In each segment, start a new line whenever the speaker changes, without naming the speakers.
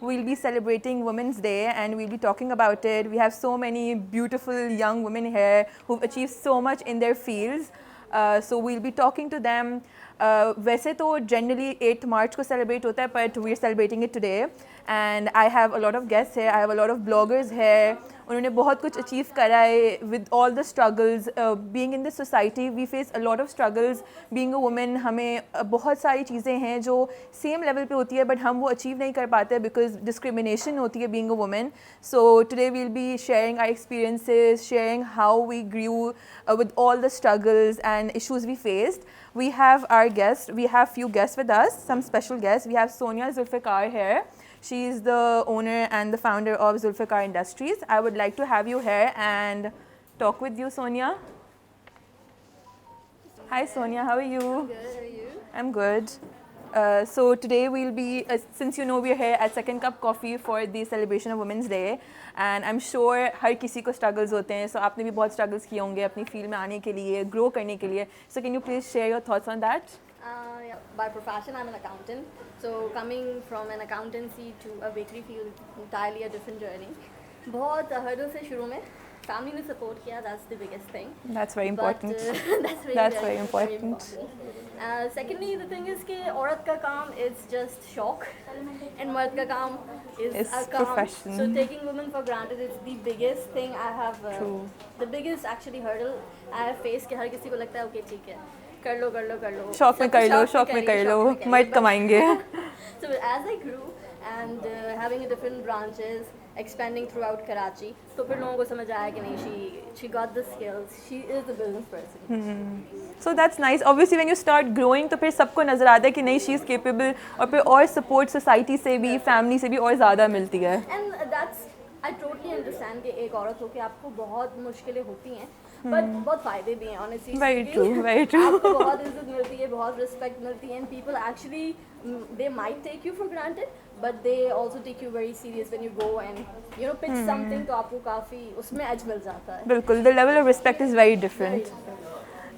we'll be celebrating Women's Day and we'll be talking about it. We have so many beautiful young women here who've achieved so much in their fields. So we'll be talking to them. वैसे तो generally 8th March को celebrate होता है, but we're celebrating it today. And I have a lot of guests here. I have a lot of bloggers here. उन्होंने बहुत कुछ achieve करा है with all the struggles. Being in this society, we face a lot of struggles. Being a woman, हमें बहुत सारी चीज़ें हैं जो same level पे होती है, but हम वो achieve नहीं कर पाते because discrimination होती है being a woman. So today we'll be sharing our experiences, sharing how we grew with all the struggles and issues we faced. We have our guests. We have few guests with us, some special guests. We have Sonia Zulfikar here. She is the owner and the founder of Zulfikar Industries. I would like to have you here and talk with you, Sonia. Hi, Sonia. How are you?
Good. How are you?
I'm good. So today we'll be, since you know we're here at Second Cup Coffee for the celebration of Women's Day, and I'm sure हर किसी को struggles होते हैं. So आपने भी बहुत struggles किए होंगे अपनी field में आने के लिए, grow करने के लिए. So can you please share your thoughts on that?
Yeah, by profession, I'm an accountant. So coming from an accountancy to a bakery field, entirely a different journey. बहुत hurdle से शुरू में family ने support किया. That's the biggest thing.
That's very important.
But, that's very
important.
Secondly, the thing is कि औरत का काम is just शौक and मर्द का काम is
It's
a काम.
profession.
So taking women for granted is the biggest thing I have.
True.
The biggest actually hurdle I have faced कि हर किसी को लगता है okay ठीक है कर लो
शौक में कर लो शौक में कर लो मर्द कमाएंगे.
So as I grew and having a different branches expanding throughout Karachi, तो फिर लोगों को समझ आया कि नहीं she got the skills, she is a business person.
So that's nice. Obviously when you start growing तो फिर सबको नज़र आता है कि नहीं she is capable और फिर और support society से भी family से भी और ज़्यादा मिलती है.
And that's I totally understand कि एक औरत हो के आपको बहुत मुश्किलें होती हैं, but बहुत फायदे भी हैं honestly.
Very true, very true.
आपको बहुत इज्जत मिलती है, बहुत respect मिलती है, and people actually they might take you for granted, but they also take you very serious when you go and pitch something तो आपको काफ़ी उसमें edge मिल जाता है.
बिल्कुल. The level of respect is very different.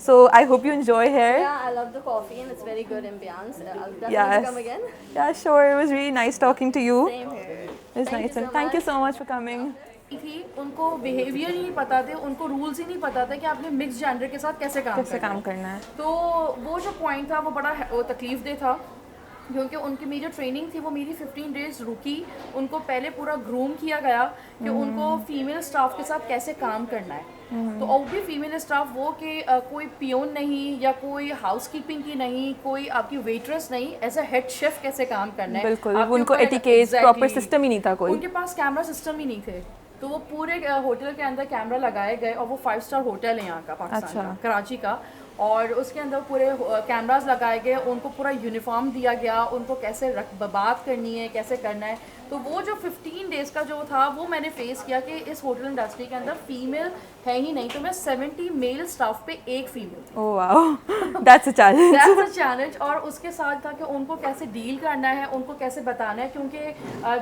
So I hope you enjoy here.
Yeah, I love the coffee and it's very good ambience. I'll definitely come again.
Yeah, sure. It was really nice talking to you.
Same here.
It's nice. Thank you so much for coming.
थी उनको behaviour ही नहीं पता थे, उनको rules ही नहीं पता था कि आपने मिक्स जेंडर के साथ कैसे काम करना है. तो वो जो पॉइंट था वो बड़ा तकलीफ दे था, क्योंकि उनकी मेरी जो ट्रेनिंग थी वो मेरी 15 डेज रुकी. उनको पहले पूरा ग्रूम किया गया कि उनको फीमेल स्टाफ के साथ कैसे काम करना है. तो और भी फीमेल स्टाफ वो कि कोई पियोन नहीं या कोई हाउसकीपिंग की नहीं, कोई आपकी वेट्रेस नहीं, एज अ हेड शेफ कैसे काम करना है.
बिल्कुल. उनको एटिकेट्स प्रॉपर सिस्टम ही नहीं था कोई.
उनके पास कैमरा सिस्टम ही नहीं थे. तो वो पूरे होटल के अंदर कैमरा लगाए गए और वो 5 स्टार होटल है यहाँ का पाकिस्तान का, कराची का, और उसके अंदर पूरे कैमरास लगाए गए. उनको पूरा यूनिफॉर्म दिया गया, उनको कैसे बात करनी है, कैसे करना है. तो वो जो 15 डेज़ का जो था वो मैंने फेस किया कि इस होटल इंडस्ट्री के अंदर फीमेल है ही नहीं. तो मैं 70 मेल स्टाफ पे एक female.
Oh wow, that's a challenge.
That's a challenge. और उसके साथ था कि उनको कैसे डील करना है, उनको कैसे बताना है, क्योंकि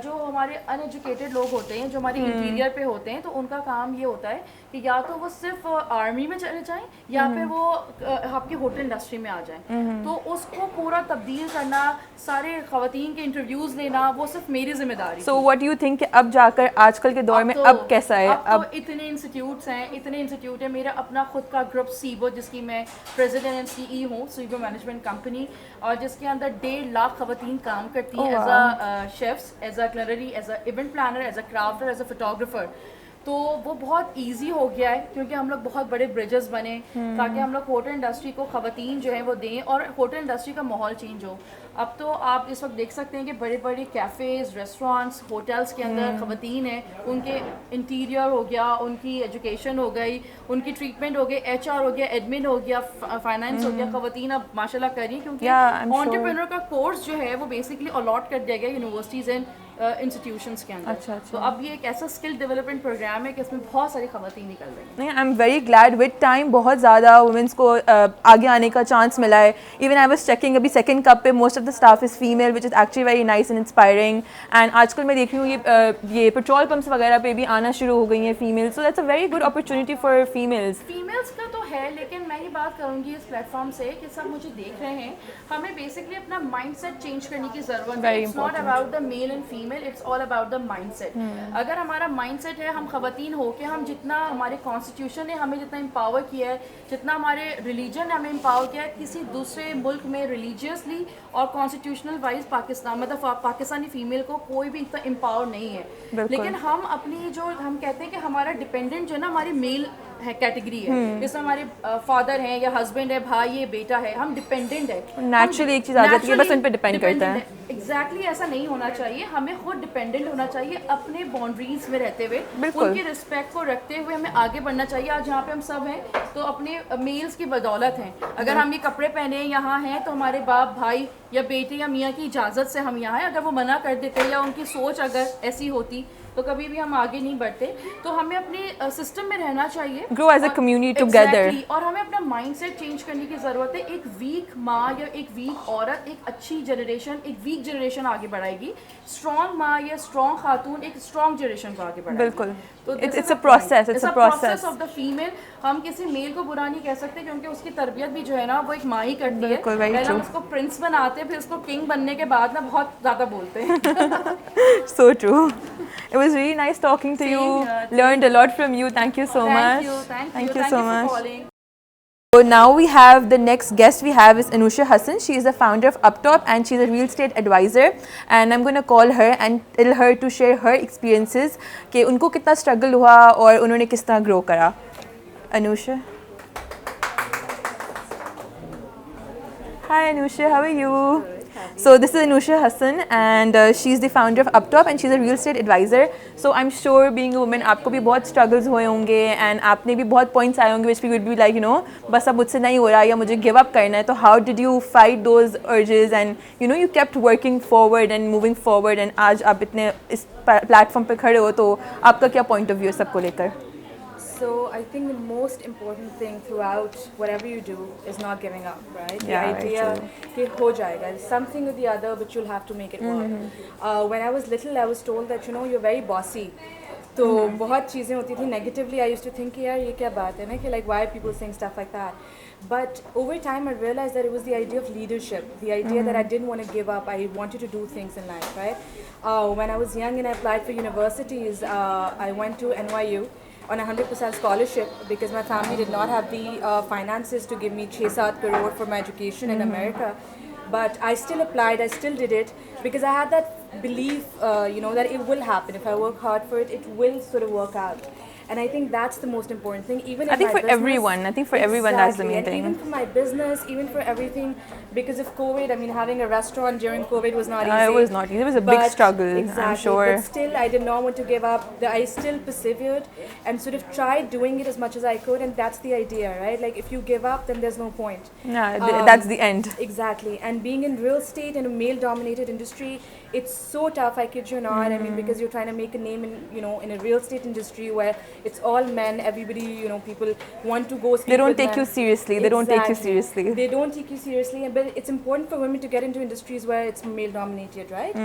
जो हमारे अनएजुकेटेड लोग होते हैं, जो हमारे इंटीरियर पे होते हैं, तो उनका काम ये होता है कि या तो वो सिर्फ आर्मी में चले जाएं या फिर वो आपकी होटल इंडस्ट्री में आ जाएं. तो उसको पूरा तब्दील करना, सारे ख़वातीन के इंटरव्यूज़ लेना, वो सिर्फ मेरी जिम्मेदारी.
So what do you think अब जाकर आजकल के दौर में अब कैसा है?
अब तो इतने इंस्टीट्यूट्स हैं, इतने इंस्टीट्यूट है. मेरा अपना खुद का ग्रुप सीबो, जिसकी मैं प्रेसिडेंट एंड सीई हूँ, सीबो मैनेजमेंट कंपनी, और जिसके अंदर 1.5 लाख ख़वातीन काम करती हैं as a chefs, as a culinary, as a event planner, as a crafter, as a photographer. तो वो बहुत इजी हो गया है क्योंकि हम लोग बहुत बड़े ब्रिजेस बने ताकि हम लोग होटल इंडस्ट्री को ख़वातीन जो है वो दें और होटल इंडस्ट्री का माहौल चेंज हो. अब तो आप इस वक्त देख सकते हैं कि बड़े बड़े कैफ़ेज़, रेस्टोरेंट्स, होटल्स के अंदर ख़वातीन हैं. उनके इंटीरियर हो गया, उनकी एजुकेशन हो गई, उनकी ट्रीटमेंट हो गई, HR हो गया, एडमिन हो गया, फाइनेंस हो गया. ख़वातीन अब माशाल्लाह कर रही हैं क्योंकि एंटरप्रेन्योर का कोर्स जो है वो बेसिकली अलॉट कर दिया गया यूनिवर्सिटीज़ एंड इंस्टीट्यूशंस के अंदर.
अच्छा.
तो अब ये एक ऐसा स्किल डेवलपमेंट प्रोग्राम है कि इसमें बहुत सारी ख़वातीन निकल रही हैं.
नहीं, I am very glad. With time बहुत ज़्यादा वुमेंस को आगे आने का चांस मिला है. इवन आई वाज चेकिंग अभी सेकंड कप पे most of the staff is female, which is actually very nice and inspiring. And आजकल मैं देख रही हूँ ये पेट्रोल पम्प्स वगैरह पे भी आना शुरू हो गई हैं female. So that's a very good opportunity for females.
Females का तो है, लेकिन मैं ही बात करूँगी इस प्लेटफॉर्म से कि सब मुझे देख रहे हैं, हमें बेसिकली अपना माइंड सेट चेंज करने की ज़रूरत है. It's not about the male and female. Female, it's all about the mindset. अगर हमारा माइंडसेट है, हम खवातीन हो के हम जितना हमारे कॉन्स्टिट्यूशन ने हमें जितना एम्पावर किया है, जितना हमारे रिलीजन ने हमें एम्पावर किया है, किसी दूसरे मुल्क में रिलीजियसली और कॉन्स्टिट्यूशनल वाइज पाकिस्तान मतलब पाकिस्तानी फीमेल को कोई भी इतना एम्पावर नहीं है। लेकिन हम अपनी जो हम कहते हैं कि हमारा डिपेंडेंट जो है ना हमारी मेल है कैटेगरी है, जैसे हमारे फादर हैं या हस्बैंड है, भाई है, बेटा है, हम डिपेंडेंट है।
नेचुरली एक चीज़ आ जाती है, बस उन पे डिपेंड करता है।
एग्जैक्टली ऐसा नहीं होना चाहिए, हमें खुद डिपेंडेंट होना चाहिए अपने बाउंड्रीज में रहते हुए,
बिल्कुल।
उनकी रिस्पेक्ट को रखते हुए हमें आगे बढ़ना चाहिए। आज जहाँ पे हम सब हैं तो अपने मेल्स की बदौलत हैं। अगर हम ये कपड़े पहने यहाँ हैं तो हमारे बाप, भाई या बेटे या मियाँ की इजाज़त से हम यहाँ हैं। अगर वो मना कर देते या उनकी सोच अगर ऐसी होती तो कभी भी हम आगे नहीं बढ़ते। तो हमें अपने सिस्टम में रहना चाहिए,
grow as a community together.
और हमें अपना माइंडसेट चेंज करने की ज़रूरत है। एक वीक माँ या एक वीक औरत एक अच्छी जनरेशन, एक वीक जनरेशन आगे बढ़ाएगी। स्ट्रॉन्ग माँ या स्ट्रॉन्ग खातून एक स्ट्रॉन्ग जनरेशन को आगे बढ़ाएगी।
बिल्कुल।
तो
it's a process, it's a process
of the female. हम किसी मेल को बुरा नहीं कह सकते क्योंकि उसकी तरबियत भी जो है ना वो एक माँ ही करती है। पहले हम उसको प्रिंस बनाते हैं, फिर उसको किंग बनने के बाद ना बहुत ज़्यादा बोलते हैं।
So true. It was really nice talking to you. Learned a lot from you. Thank you so much.
Thank you so much.
So now we have the next guest we have is Anusha Hassan. She is the founder of Uptop and she's a real estate advisor. And I'm going to call her and tell her to share her experiences कि उनको कितना struggle हुआ और उन्होंने किस तरह grow करा. Anusha. Hi Anusha, how are you? So this is Anusha Hassan and she's the founder of Uptop and she's a real estate advisor. So I'm sure being a woman आपको भी बहुत struggles हुए होंगे and आपने भी बहुत points आए होंगे which we would be like you know बस अब मुझसे नहीं हो रहा या मुझे give up करना है. तो how did you fight those urges and you know you kept working forward and moving forward and आज आप इतने इस platform पे खड़े हो तो आपका क्या point of view है सबको लेकर?
So I think the most important thing throughout whatever you do is not giving up, right?
Yeah,
the idea कि हो जाएगा, something or the other, but you'll have to make it work. When I was little, I was told that you know you're very bossy. तो बहुत चीज़ें होती थी negatively. I used to think यार ये क्या बात है ना कि like why are people saying stuff like that? But over time I realized that it was the idea of leadership, the idea that I didn't want to give up. I wanted to do things in life, right? When I was young and I applied for universities, I went to NYU on a 100% scholarship because my family did not have the finances to give me 6-7 crore for my education in America. But I still applied, I still did it because I had that belief, you know, that it will happen. If I work hard for it, it will sort of work out. And I think that's the most important thing. Even
I
in
think
my
for
business,
everyone. I think for everyone that's the main
and
thing.
even for my business, even for everything, because of COVID. I mean, having a restaurant during COVID was not easy.
It was not easy. It was a big struggle.
Exactly.
I'm sure.
But still, I did not want to give up. I still persevered and sort of tried doing it as much as I could. And that's the idea, right? Like if you give up, then there's no point.
Yeah, that's the end.
Exactly. And being in real estate in a male-dominated industry, it's so tough. I kid you not. I mean, because you're trying to make a name in, you know, in a real estate industry where it's all men. Everybody, you know, people want to go speak
They don't
with
take
men.
you seriously. They don't take you seriously.
They don't take you seriously. But it's important for women to get into industries where it's male-dominated, right?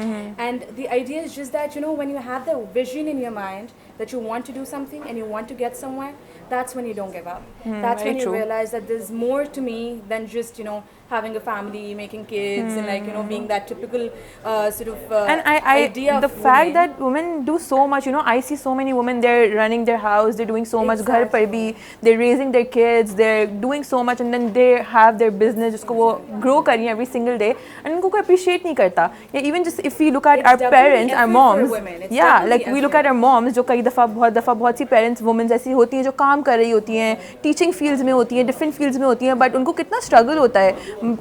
And the idea is just that, you know, when you have the vision in your mind that you want to do something and you want to get somewhere, that's when you don't give up. That's when you realize that there's more to me than just, you know, having a family, making kids, and like, you know, being that typical sort of
and
idea of
the fact
women.
that women do so much, you know, I see so many women, they're running their house, they're doing so much, घर पर भी, they're raising their kids, they're doing so much, and then they have their business जिसको वो grow कर रही हैं every single day, and उनको कोई appreciate नहीं करता. Yeah, even just if we look at our parents, our moms, yeah, like we look at our moms, जो कई दफ़ा बहुत सी parents, women ऐसी होती हैं जो काम कर रही होती हैं, teaching fields में होती हैं, different fields में होती हैं, but उनको कितना struggle होता है,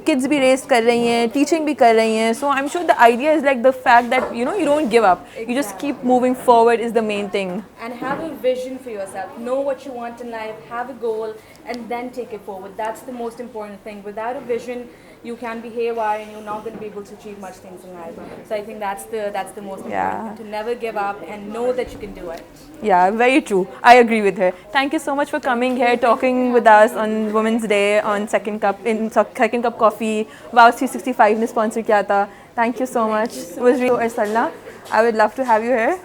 kids भी raise कर रही हैं, teaching भी कर रही हैं. So I'm sure the idea is like the fact that, you know, you don't give up, you just keep moving forward is the main thing.
And have a vision for yourself. Know what you want in life, have a goal, and then take it forward. That's the most important thing. Without a vision, you can be haywire and you're not going to be able to achieve much things in life. So I think that's the most important thing, to never give up and know that you can do it.
Yeah, very true. I agree with her. Thank you so much for coming here, talking with us on Women's Day on Second Cup Coffee. Wow 365 ने sponsor किया था. Thank you so much. It was really Arsalna. I would love to have you here.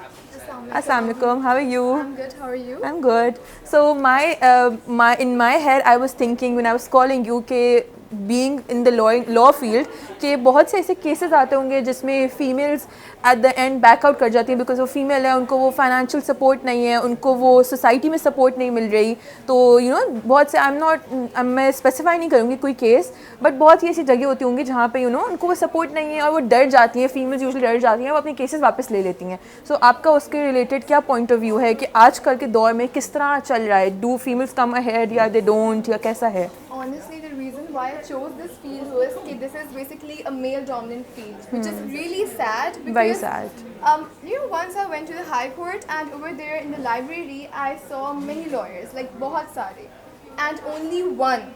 Assalamualaikum. How are you?
I'm good. How are you?
I'm good. So in my head, I was thinking when I was calling you, कि being in the law field कि बहुत से ऐसे cases आते होंगे जिसमें females at the end back out कर जाती हैं बिकॉज वो फीमेल है, उनको वो फाइनेंशियल सपोर्ट नहीं है, उनको वो सोसाइटी में सपोर्ट नहीं मिल रही। तो बहुत से मैं स्पेसिफाई नहीं करूँगी कोई केस, बट बहुत ही ऐसी जगह होती होंगी जहाँ पे उनको वो सपोर्ट नहीं है और वो डर जाती हैं, फीमेल्स यूजुअली डर जाती हैं, वो अपने केसेस वापस ले लेती हैं। सो आपका उसके रिलेटेड क्या पॉइंट ऑफ व्यू है कि आजकल के दौर में किस तरह चल रहा है? डू फीमेल्स कम अहेड या दे डोंट, या कैसा है?
Honestly, the reason why I chose this field was that this is basically a male-dominant field, which is really sad. Because,
Very sad.
Once I went to the High Court, and over there in the library, I saw many lawyers, like बहुत सारे, and only one.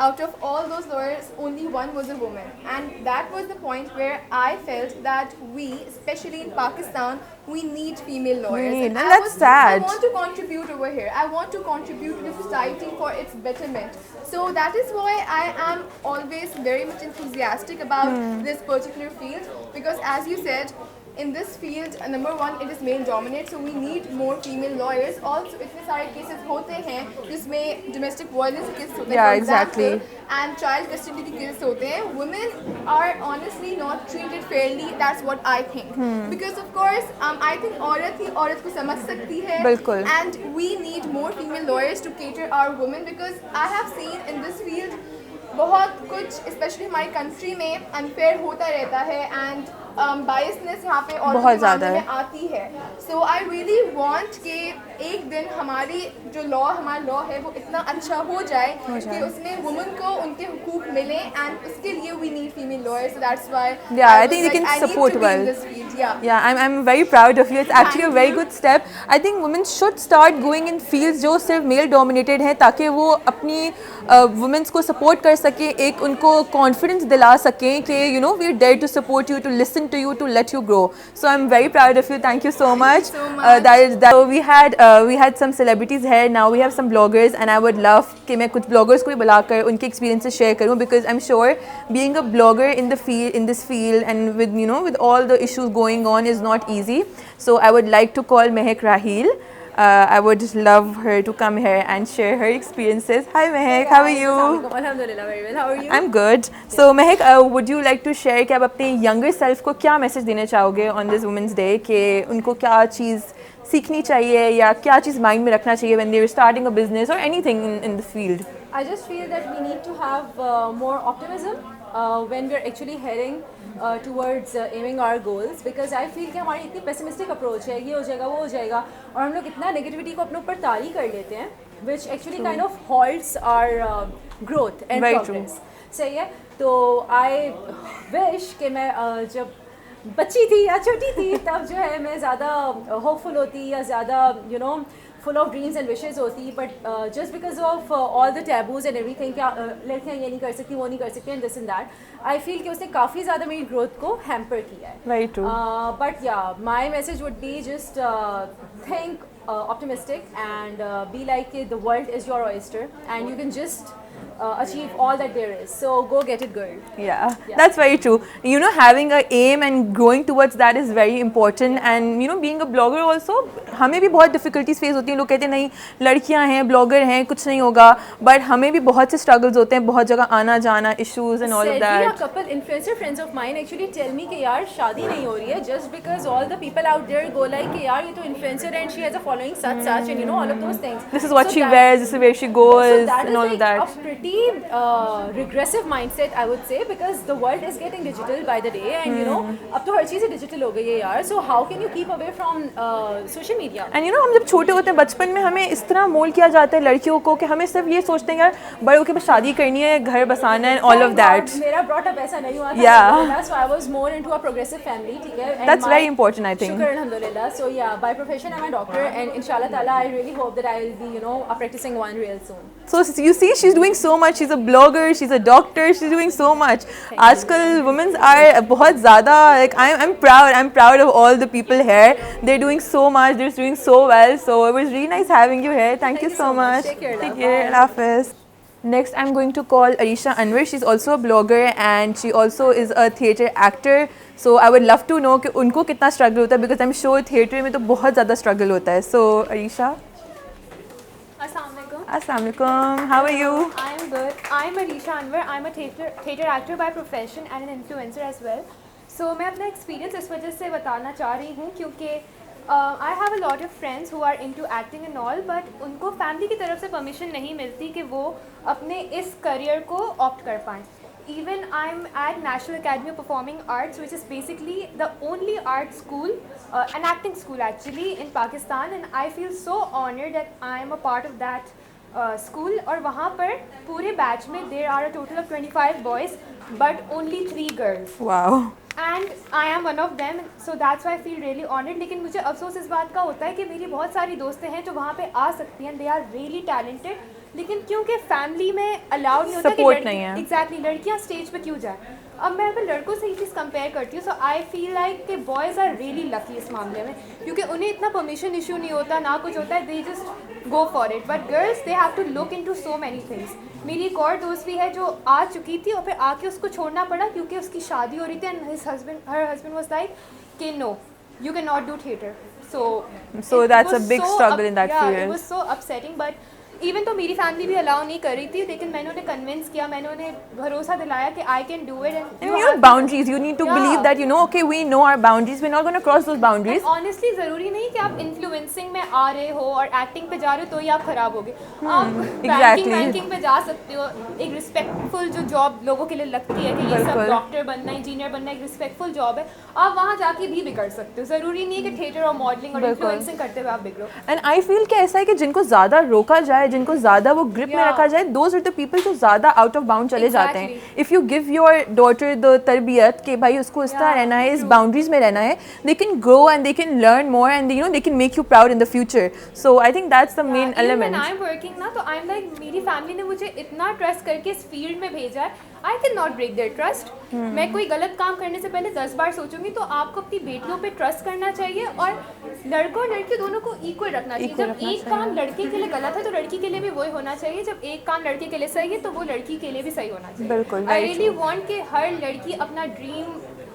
Out of all those lawyers, only one was a woman, and that was the point where I felt that we, especially in Pakistan, we need female lawyers.
And that's sad.
I want to contribute over here. I want to contribute to the society for its betterment. So that is why I am always very much enthusiastic about this particular field, because as you said, in this field, number one, it is male dominated, so we need more female lawyers. Also, इतने सारे cases होते हैं जिसमें domestic violence cases होते हैं,
Yeah,
for
exactly.
example, and child custody cases होते हैं. Women are honestly not treated fairly. That's what I think. Because of course, I think औरत ही औरत को समझ सकती है.
बिल्कुल.
And we need more female lawyers to cater our women, because I have seen in this field बहुत कुछ specially हमारी कंट्री में अनफेयर होता रहता है, एंड बायसनेस यहाँ पे और
बहुत ज़्यादा
में आती है. सो आई रियली वांट कि एक दिन हमारी जो हमारा लॉ है वो इतना अच्छा हो जाए कि उसमें वुमेन को उनके हुकूक मिले, एंड उसके लिए we need female lawyers. So that's why
I think they can support well. I'm very proud of you. It's actually a very good step. I think women should start going in fields जो सिर्फ male dominated हैं, ताकि वो अपनी women's को support कर सकें, एक उनको confidence दिला सकें कि we're there to support you, to listen to you, to let you grow. So I'm very proud of you. Thank you so much. So we had some celebrities here. Now we have some bloggers, and I would love कि मैं कुछ bloggers को भी बुलाकर उनके experiences share करूँ, because I'm sure being a blogger in this field and with all the issues going on is not easy. So I would like to call Mehak Rahil. I would love her to come here and share her experiences. Hi Mehak, how are you?
Alhamdulillah, very well. How are you?
I'm good. So Mehak, would you like to share कि आप अपने younger self को क्या message देना चाहोगे on this Women's Day, कि उनको क्या चीज़ सीखनी चाहिए या क्या चीज़ mind में रखना चाहिए when they're starting a business or anything in the field?
I just feel that we need to have more optimism when we're actually heading towards aiming our goals, because I feel कि हमारी इतनी pessimistic approach है, ये हो जाएगा वो हो जाएगा, और हम लोग इतना negativity को अपने ऊपर तारी कर लेते हैं, which actually kind of halts our growth and
Very
progress. सही है. तो I wish कि मैं जब बच्ची थी या छोटी थी तब जो है मैं ज़्यादा hopeful होती या ज़्यादा full of dreams and wishes होती, but just because of all the taboos and everything क्या लड़कियाँ ये नहीं कर सकती, वो नहीं कर सकती, and this and that, I feel कि उसने काफ़ी ज़्यादा मेरी growth को hamper किया है.
Very true.
But yeah, my message would be just think optimistic and be like the world is your oyster and you can just achieve all that there is. So go get it, girl.
Yeah, that's very true. Having a aim and growing towards that is very important. And being a blogger also, हमें भी बहुत difficulties face होती हैं. लोग कहते हैं नहीं लड़कियां हैं, blogger हैं, कुछ नहीं होगा. But हमें भी बहुत से struggles होते हैं, बहुत जगह आना जाना, issues and all of that.
A couple influencer friends of mine actually tell me कि यार शादी नहीं हो रही है just because all the people out there go like कि यार ये तो influencer and she has a following such and all of those things.
This is what she wears, this is where she goes, and all of that.
So that is like a pretty regressive mindset, I would say, because the world is getting digital by the day, and अब तो हर चीज़ digital हो गई है यार. So how can you keep away from social media?
And हम जब छोटे होते हैं बचपन में हमें इस तरह मोल्ड किया जाता है लड़कियों को कि हमें सिर्फ ये सोचते हैं यार बड़े होके बस शादी करनी है, घर बसाना है, all of that.
मेरा brought up ऐसा नहीं हुआ था.
Yeah.
So I was more into a progressive family, ठीक है.
That's very important, I think.
शुक्र अल्हम्दुलिल्लाह. So yeah, by profession I'm a doctor, and inshallah ta'ala I really hope that I will be a practicing one real soon.
So you see, she's doing so much. She's a blogger, she's a doctor, she's doing so much. आजकल women are बहुत ज़्यादा, like I'm proud of all the people here. They're doing so much, they're doing so well. So it was really nice having you here. Thank you so much.
Take care.
Take care. Allah Hafiz. Next, I'm going to call Arisha Anwar. She's also a blogger and she also is a theatre actor. So I would love to know कि उनको कितना struggle होता है, because I'm sure theatre में तो बहुत ज़्यादा struggle होता है. So Arisha.
Assalamualaikum.
Assalamualaikum. How are you?
I am good. I'm Arisha Anwar. I'm a theatre actor by profession and an influencer as well. So मैं अपना experience इस वजह से बताना चाह रही हूँ क्योंकि I have a lot of friends who are into acting and all, but उनको family की तरफ से permission नहीं मिलती कि वो अपने इस career को opt कर पाएँ. Even I'm at National Academy of Performing Arts, which is basically the only art school, an acting school actually in Pakistan, and I feel so honored that I am a part of that school. और वहाँ पर पूरे batch में there are a total of 25 boys, but only 3 girls.
Wow.
And I am one of them, so that's why I feel really honored. लेकिन मुझे अफसोस इस बात का होता है कि मेरी बहुत सारी दोस्तें हैं जो वहाँ पे आ सकती हैं, they are really talented, लेकिन क्योंकि फैमिली में अलाउड नहीं होता
Support
कि
नहीं है.
एग्जैक्टली लड़कियाँ स्टेज पे क्यों जाए. अब मैं अगर लड़कों से ये चीज़ कंपेयर करती हूँ, सो आई फील लाइक कि बॉयज़ आर रियली लकी इस मामले में, क्योंकि उन्हें इतना परमिशन इशू नहीं होता, ना कुछ होता है, they just go for it. But girls they have to look into so many things. मेरी एक और दोस्त भी है जो आ चुकी थी और फिर आके उसको छोड़ना पड़ा क्योंकि उसकी शादी हो रही थी एंड हर हस्बैंड वाज लाइक कि no you can not do theatre.
So that's a big struggle in that field.
It was so upsetting, but even तो मेरी फैमिली भी अलाउ नहीं कर रही थी, लेकिन मैंने उन्हें कन्विंस किया, मैंने उन्हें भरोसा दिलाया कि I can do it.
And you know boundaries. You need to believe that, you know, okay, we know our boundaries. We're not going to cross those boundaries.
Honestly ज़रूरी नहीं कि आप इन्फ्लुएंसिंग में आ रहे हो और एक्टिंग पे जा रहे हो तो ही आप खराब होगे. आप बैंकिंग पे जा सकते हो. एक रिस्पेक्टफुल जो जॉब लोगों के लिए लगती है कि ये सब डॉक्टर बनना, इंजीनियर बनना एक रिस्पेक्टफुल जॉब है, आप वहाँ जाके भी बिगड़ सकते हो. ज़रूरी नहीं है कि थिएटर और मॉडलिंग और इन्फ्लुएंसिंग करते हुए आप बिगड़ो.
And I feel कि ऐसा है कि जिनको ज़्यादा रोका जाए, जिनको ज़्यादा वो ग्रिप में रखा जाए, those are the people जो ज़्यादा आउट ऑफ बाउंड चले जाते हैं. If you give your daughter the तरबियत कि भाई उसको इस तरह रहना है, इस बाउंड्रीज में रहना है, they can grow and they can learn more and you know they can make you proud in the future. So I think that's the main element.
When I'm working ना तो I'm like मेरी family ने मुझे इतना trust करके इस field में भेजा है, I cannot break their trust. मैं कोई गलत काम करने से पहले 10 बार सोचूंगी. तो आपको अपनी बेटियों पे ट्रस्ट करना चाहिए और लड़कों और लड़की दोनों को इक्वल रखना चाहिए. जब एक काम लड़के के लिए गलत है तो लड़की के लिए भी वही होना चाहिए. जब एक काम लड़के के लिए सही है तो वो लड़की के लिए भी सही होना चाहिए.
बिल्कुल.
आई रियली वांट कि हर लड़की अपना ड्रीम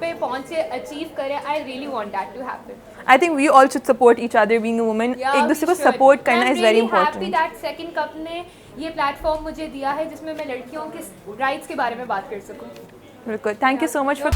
पे पहुंचे, अचीव करे. I really want that to happen.
I think we all should support each other being a woman. एक दूसरे को support करना is very important.
I'm really happy that Second Cup ने ये प्लेटफॉर्म मुझे दिया है जिसमें मैं लड़कियों के राइट्स के बारे में बात कर सकूं.
बिल्कुल. Thank you so much for